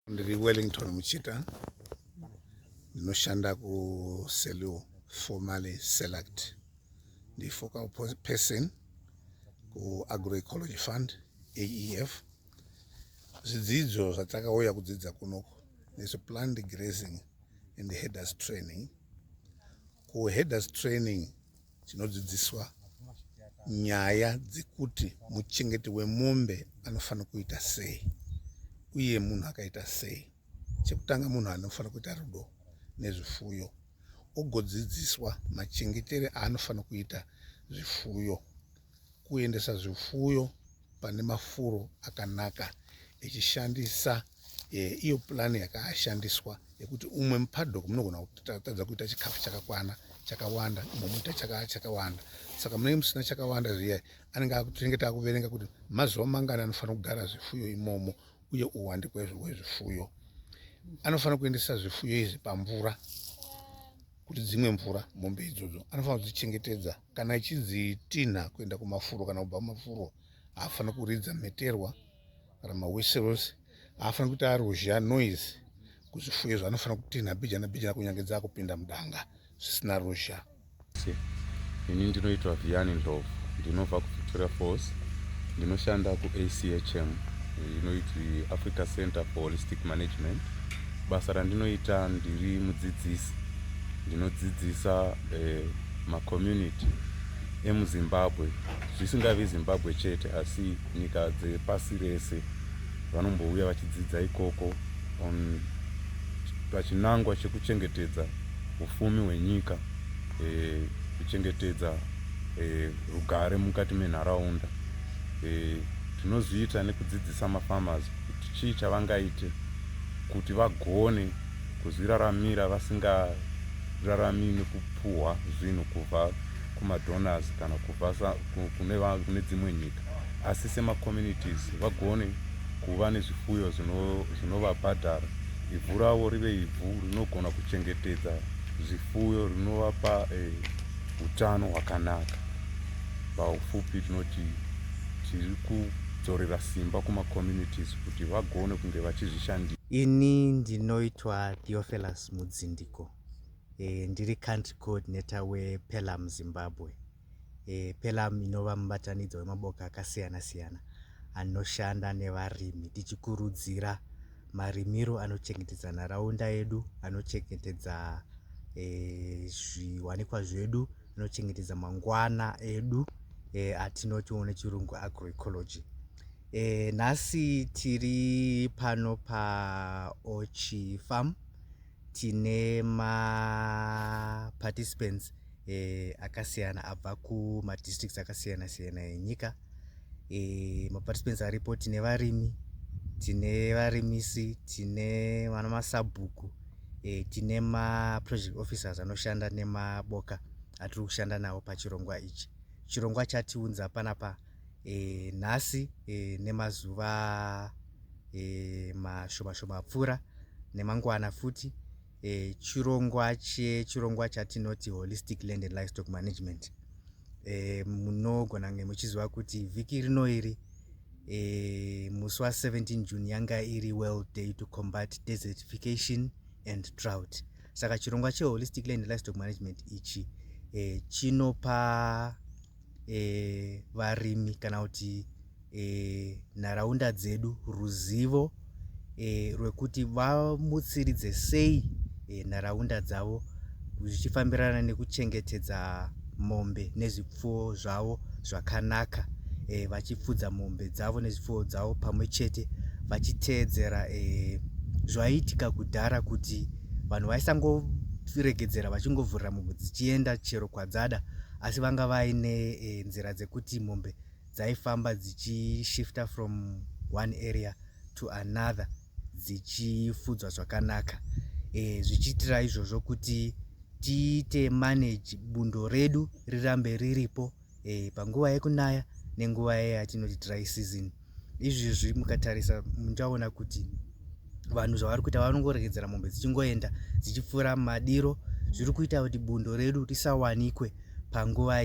Ndiri Wellington Muchita, ndinoshanda kuSELU Formerly Select. The focal person kuAgroecology Fund AEF. Zvidzidzo zvatakauya kudzidza kunoko planned grazing and headers training. Headers training tinodzidziswa nyaya dzekuti muchengeti wemombe anofanira kuita sei uye munhu akaita sei. Chekutanga munhu anofanira kuita rudo nezvifuyo, ogodzidziswa machengetere anofanira kuita zvifuyo, kuendesa zvifuyo pane mafuro akanaka echishandisa iyo plani yakashandiswa yekuti umwe mupaddock munogona kutadza kuita chikafu chakawanda, umwe muita chakawanda. Saka munenge musina chakawanda zviya, anenge tinenge takuverenga kuti mazuva mangani anofanira kugara zvifuyo imomo uye uwande hwezvifuyo. Anofanira kuendesa zvifuyo izvi pamvura kuti dzimwe mvura mombe idzodzo. Anofanira kudzichengetedza kana ichidzitinha kuenda kumafuro kana kubva kumafuro. Haafanira kuridza meterwa kana mawhistles. Haafanira kuti aruzha noise kuzvifuyo zvanofanira kutinha bijana kunyange dzakupinda mudanga zvisina ruzha. Ini ndinoitwa Vianney Ndlovu, ndinobva kuVictoria Falls, ndinoshanda kuACHM, inoiti Africa Center for Holistic Management. Basa randinoita ndiri mudzidzisi, ndinodzidzisa macommunity emuZimbabwe, zvisingavi Zimbabwe chete asi nyika dzepasi rese vanombouya vachidzidza ikoko pachinangwa chekuchengetedza ufumi hwenyika, kuchengetedza rugare mukati menharaunda. Tinozviita nekudzidzisa mafarmers kuti chii chavangaite kuti vagone kuzviraramira vasingararami nekupuhwa zvinhu kubva kumadonors kana kubva kune dzimwe nyika, asi semacommunities vagone kuva nezvifuyo zvinovabhadhara, ivhu ravo rive ivhu rinogona kuchengetedza zvifuyo, rinovapa utano hwakanaka. Paufupi tinoti tiri kudzorera simba kumacommunities kuti vagone kunge vachizvishandira. Ini ndinoitwa Theophilus Mudzindiko, ndiri country coordinator wePELAM Zimbabwe. PELAM inova mubatanidzo wemaboka akasiyana-siyana anoshanda nevarimi tichikurudzira marimiro anochengetedza nharaunda yedu, anochengetedza zviwanikwa zvedu, anochengetedza mangwana edu, atinotiwo nechirungu agroecology. Nhasi tiri pano paOchi Farm, tine participants akasiyana abva kumadistricts akasiyana-siyana enyika. Maparticipants aripo tine varimi, tine varimisi, tine vana masabhuku, tine maproject officers anoshanda nemaboka atiri kushanda nawo pachirongwa ichi. Chirongwa chatiunza panapa nhasi nemazuva mashoma apfuura nemangwana futi. Chirongwa chatinoti Holistic Land and Livestock Management. Munogona kunge muchiziva kuti vhiki rino iri musi wa17 June yanga iri World Day to Combat Desertification and Drought. Saka chirongwa cheHolistic Land and Livestock Management ichi chinopa varimi kana kuti nharaunda dzedu ruzivo rwekuti vamutsiridze sei nharaunda dzavo zvichifambirana nekuchengetedza mombe nezvipfuwo zvavo zvakanaka, vachifudza mombe dzavo nezvipfuwo dzavo pamwe chete, vachiteedzera zvaiitika kudhara kuti vanhu vaisangoregedzera vachingovhurira mombe dzichienda chero kwadzada, asi vanga vaine nzira dzekuti mombe dzaifamba dzichishifta from one area to another dzichifudzwa zvakanaka, zvichiitira izvozvo kuti tiite manage bundo redu rirambe riripo panguva yekunaya nenguva yatinoti dry season. Izvizvi mukatarisa muchaona kuti vanhu zvavari kuita vanongoregedzera mombe dzichingoenda dzichipfuura madiro, zviri kuita kuti bundo redu risawanikwe panguva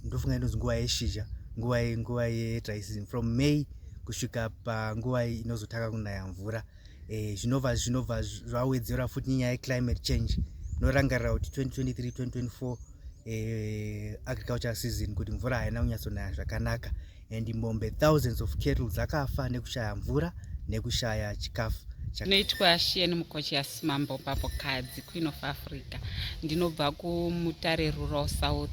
ndofunga inonzi nguva yeshizha, nguva yedry season from May kusvika panguva inozotanga kunaya mvura. zvinobva zvawedzera futi nyaya yeclimate change. Norangarira kuti 2023-2024 agriculture season kuti mvura haina kunyatsonaya zvakanaka, and mombe thousands of cattle dzakafa nekushaya mvura nekushaya chikafu. Ndinoitwa Sheni Mukochias Mambo Papokadzi, Queen of Africa. Ndinobva kuMutare Rural South.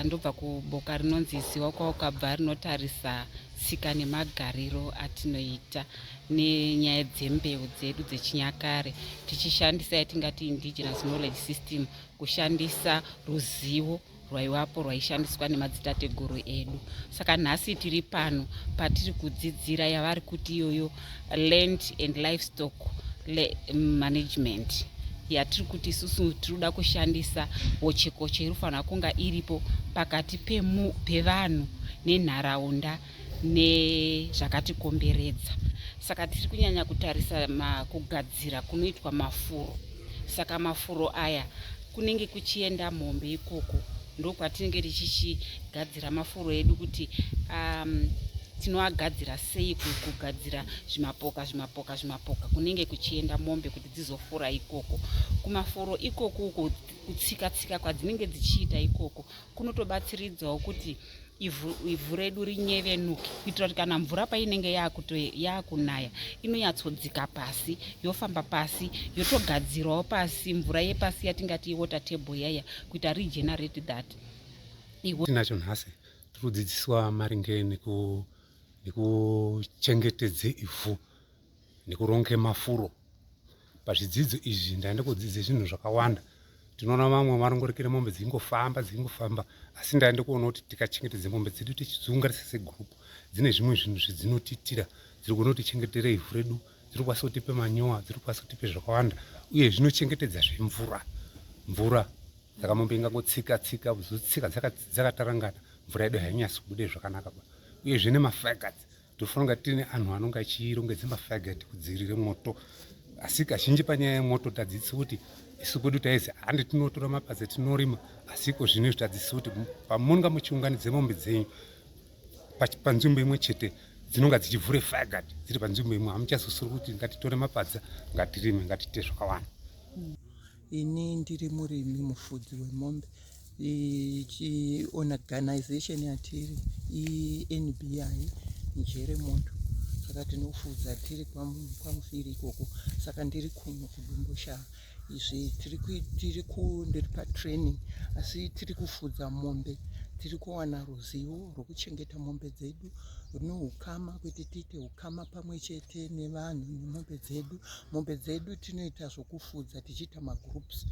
Ndobva kuboka rinonzi Ziwa Kwawakabva rinotarisa tsika nemagariro atinoita nenyaya dzembeu dzedu dzechinyakare, tichishandisa yatingati indigenous knowledge system, kushandisa ruzivo rwaiwapo rwaishandiswa nemadzitateguru edu. Saka nhasi tiri pano patiri kudzidzira yavari kuti iyoyo land and livestock management, yatiri kuti isusu tiruda kushandisa hochekoche irifanira kunga iripo pakati pevanhu nenharaunda nezvakatikomberedza. Saka tiri kunyanya kutarisa kugadzira kunoitwa mafuro. Saka mafuro aya kunenge kuchienda mombe ikoko, ndokwatinenge tichigadzira mafuro edu kuti tinoagadzira sei kugadzira zvimapoka kunenge kuchienda mombe kuti dzizofura ikoko. Kumafuro ikoko uko kutsika kwadzinenge dzichiita ikoko kunotobatsiridzawo kuti ivhu redu rinyevenuke, kuitira kuti kana mvura painenge yaakunaya inonyatsodzika pasi, yofamba pasi, yotogadzirawo pasi mvura yepasi yatingati water table yaya, kuita regenerate that. Tinacho nhasi tikudzidziswa maringe nekuchengetedze ivhu nekuronge mafuro. Pazvidzidzo izvi ndaenda kudzidza zvinhu zvakawanda. Tinoona mamwe marongorekere mombe dzingofamba, asi ndaenda kuona kuti tikachengetedza mombe dzedu tichizungarisa segroup, dzine zvimwe zvinhu zvedzinotitira, dziri kunotichengetera ivhu redu, dziri kukwanisa kutipe manyowa, dziri kukwanisa kutipe zvakawanda, uye zvinochengetedza mvura. Saka mombe ingangotsika zotsika dzakatarangana, mvura yedu hainyasi kubude zvakanaka. Uye zvine mafaggots, tofanira kunge tine anhu anonga achirongedza mafaggot kudzivirira moto. Asi kazhinji panyaya yemoto tadzidziswa kuti isu kwedu taizi handi tinotora mapadza tinorima, asiko zvino tadzidziswa kuti pamunonga muchiunganidza mombe dzenyu panzvimbo imwe chete dzinonga dzichivhure faggot dziri panzvimbo imwe, hamuchazosiri kuti ngatitore mapadza ngatirime, ngatiite zvakawanda. Ini ndiri murimi mufudzi wemombe. Organization yatiri NBI Njere Mondo, saka tinofudza tiri kwamufiri ikoko. Saka ndiri kuno kudumbusha izvi ndiri patraining, asi tiri kufudza mombe, tiri kuwana ruzivo rwokuchengeta mombe dzedu noukama, kuti tiite ukama pamwe chete nevanhu nemombe dzedu. Mombe dzedu tinoita zvokufudza tichiita magroups.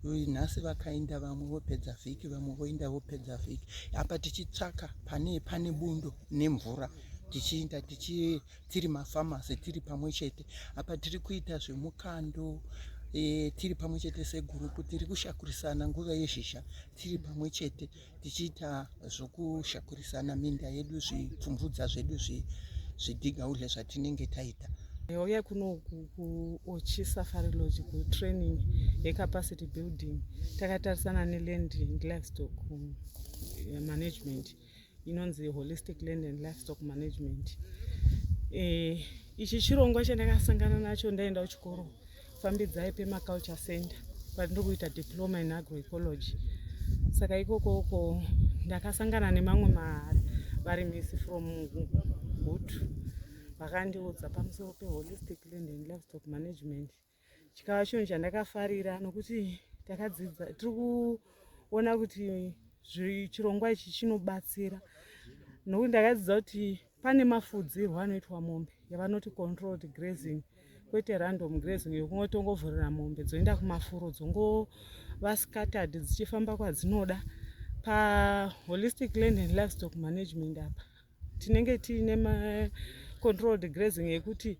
Nhasi vakaenda vamwe vopedza vhiki, vamwe voenda vopedza vhiki. Apa tichitsvaka pane bundo nemvura, tichienda tiri mafamasi tiri pamwe chete. Apa tiri kuita zvemukando tiri pamwe chete segurupu, tiri kushakurisana nguva yezhizha tiri pamwe chete tichiita zvokushakurisana minda yedu, zvipfumvudza zvedu zvidhigaudle zvatinenge taita. Yauya kuno kuOchi Safari Lodge kutraining yecapacity building, takatarisana neland and livestock management, inonzi holistic land and livestock management. Ichi chirongwa chandakasangana nacho ndaenda kuchikoro fambidzai pemaculture center pandiri kuita diploma in agroecology. Saka ikoko ndakasangana nemamwe varimisi from Bhutu vakandiudza pamusoro peholistic land and livestock management. Chikava chinhu chandakafarira nokuti takadzidza, tiri kuona kuti chirongwa ichi chinobatsira, nokuti ndakadzidza kuti pane mafudzirwo anoitwa mombe yavanoti controlled grazing, kwete random grazing yokungotongovhurira mombe dzoenda kumafuro dzongova scattered dzichifamba kwadzinoda. PaHolistic Land and Livestock Management apa tinenge tiine controlled grazing yekuti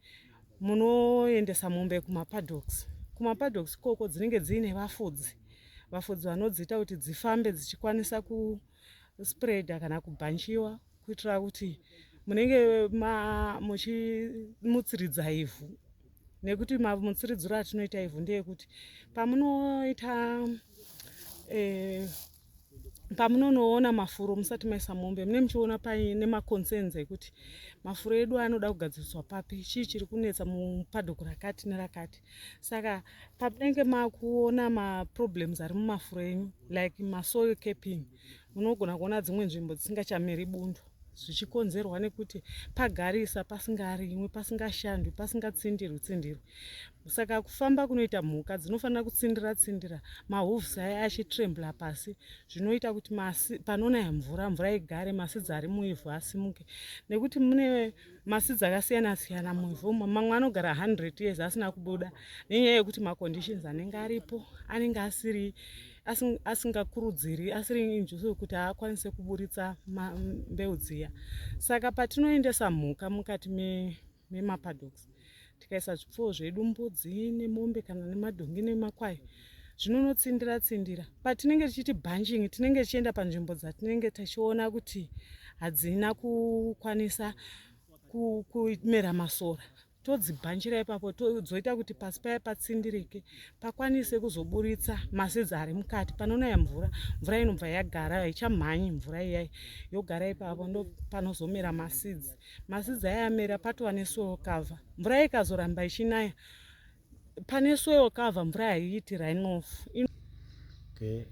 munoendesa mombe kumapaddocks. Kumapaddocks ikoko dzinenge dziine vafudzi vanodziita kuti dzifambe dzichikwanisa kuspreada kana kubhanchiwa, kuitira kuti munenge muchimutsiridza ivhu. Nekuti mutsiridziro atinoita ivhu ndeyekuti pamunoita pamunonoona mafuro musati maisa mombe mune muchiona paine maconcerns ekuti mafuro edu anoda kugadziriswa papi, chii chiri kunetsa mupadhoko rakati nerakati. Saka pamunenge makuona maproblems ari mumafuro enyu like masoil capping, munogona kuona dzimwe nzvimbo dzisingachameri bundo zvichikonzerwa nekuti pagarisa pasingarimwi, pasingashandwi, pasingatsindirwi. Saka kufamba kunoita mhuka dzinofanira kutsindira mahooves aya achitrembla pasi, zvinoita kuti panonaya mvura igare, masidzi ari muivhu asimuke, nekuti mune masidzi akasiyana muivhu. Mamwe anogara 100 years asina kubuda nenyaya yekuti maconditions anenge aripo anenge asingakurudziri, asiri injuso kuti akwanise kuburitsa mbeu dziya. Saka patinoendesa mhuka mukati memapaddocks, tikaisa zvipfuwo zvedu, mbudzi nemombe kana nemadhongi nemakwai, zvinonotsindira, patinenge tichiti bunching, tinenge tichienda panzvimbo dzatinenge tichiona kuti hadzina kukwanisa kumera masora, todzibhanchira ipapo, tozoita kuti pasi paya patsindirike, pakwanise kuzoburitsa masidzi ari mukati. Panonaya mvura inobva yagara, haichamhanyi mvura iyai, yogara ipapo, ndo panozomera masidzi. Masidzi aya amera patova nesoil cover. Mvura ikazoramba ichinaya, pane soil cover, mvura haiiti runoff. Okay.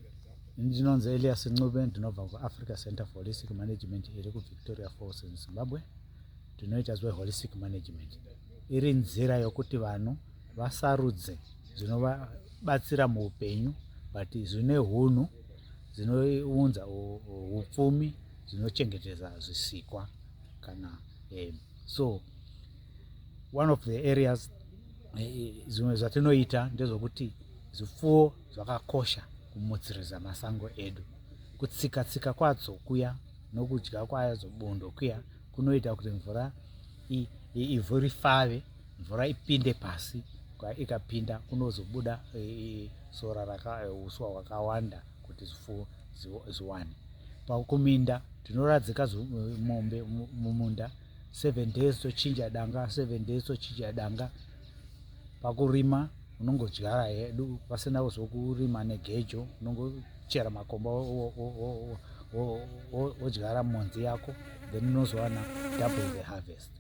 Ndinonzi Elias Ncube, ndinobva kuAfrica Center for Holistic Management iri kuVictoria Falls in Zimbabwe. Tinoita zveholistic management. Iri nzira yokuti vanhu vasarudze zvinovabatsira muupenyu, but zvine hunhu, zvinounza upfumi, zvinochengetedza zvisikwa kana so one of the areas zvimwe zvatinoita ndezvokuti zvipfuwo zvakakosha kumutsiridza masango edu. Kutsika kwadzo kuya nokudya kwadzo bundo kuya kunoita kuti mvura ivhu rifave, mvura ipinde pasi, ikapinda kunozobuda sora uswa hwakawanda kuti zvipfuwo zviwane. Pakuminda tinoradzika mombe mumunda 7 days tochinja danga, 7 days tochinja danga. Pakurima unongodyara hedu pasina kuzokurima negejo, unongochera makomba wodyara monzi yako, then unozowana double the harvest.